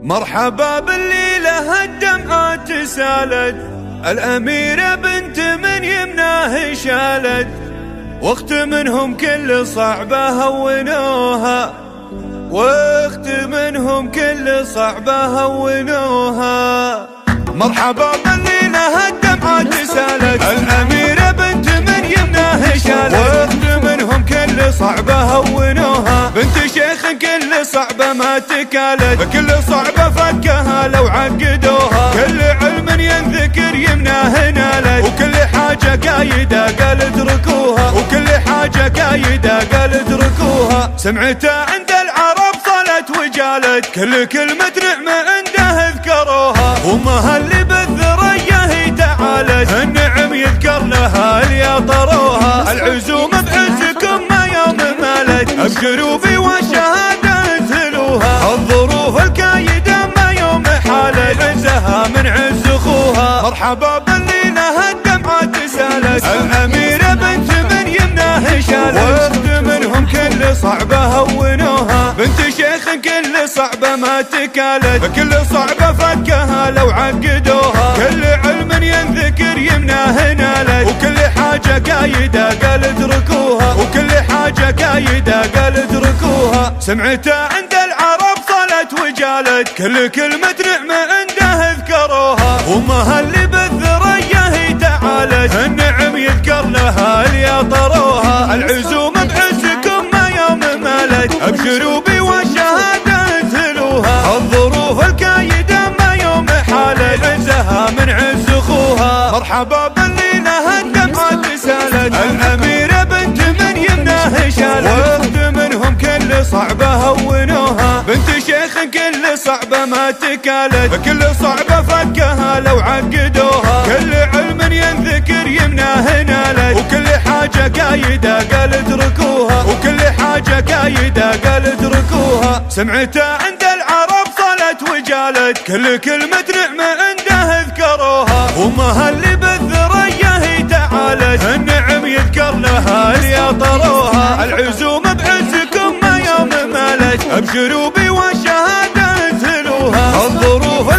مرحبا بالليلة الدمعات سالت، الأميرة بنت من يمناه شالت، واخت منهم كل صعبة هونوها، واخت منهم كل صعبة هونوها. مرحبا بالليلة الدمعات سالت، الأميرة بنت من يمناه شالت، واخت منهم كل صعبة هونوها. بنت شيخ كل صعبة ما تكالت، كل صعبة فكها لو عقدوها. كل علم ينذكر يمناه نالت، وكل حاجة قايدة قال اتركوها، وكل حاجة قايدة قال اتركوها. سمعتها عند العرب صلت وجالت، كل كلمة نعمة عنده اذكروها. وامها اللي بالذرية هي تعالت، النعم يذكر لها اللي طروها. العزوم بعزكم ما يوم مالت، ابشروا بي والشهادة انزلوها. الظروف الكايدة ما يوم حالت، عزها من عز اخوها. مرحبا بالليلة الدمعات سالت، الأميرة بنت من يمناه شالت، واخت منهم كل صعبة هونوها. بنت شيخ كل صعبة ما تكالت، كل صعبة فكها لو عقدوها. كل علم ينذكر يمناه نالت، وكل حاجة قايدة قال اتركوها، وكل حاجة قايدة قال اتركوها. سمعتها عند العرب صلت وجالت، كل كلمة نعمة عنده اذكروها. وامها اللي بالذرية هي تعالت، النعم يذكر لها اللي طروها. العزوم بعزكم ما يوم مالت، ابشروا بي والشهادة انزلوها. الظروف الكايدة ما يوم حالت، عزها من عز اخوها. مرحبا بالليلة الدمعات سالت، الأميرة بنت من يمناه شالت، واخت منهم كل صعبة هونوها. بنت شيخ كل صعبة ما تكالت، كل صعبة فكها لو عقدوها. كل علم ينذكر يمناه نالت، وكل حاجة قايدة قال اتركوها، وكل حاجة قايدة قال اتركوها. سمعتها عند العرب صلت وجالت، كل كلمة نعمة عنده اذكروها. وامها اللي بالذرية هي تعالت، النعم يذكر لها اللي طروها. العزوم بعزكم ما يوم مالت، ابشروا بي والشهادة انزلوها. الظروف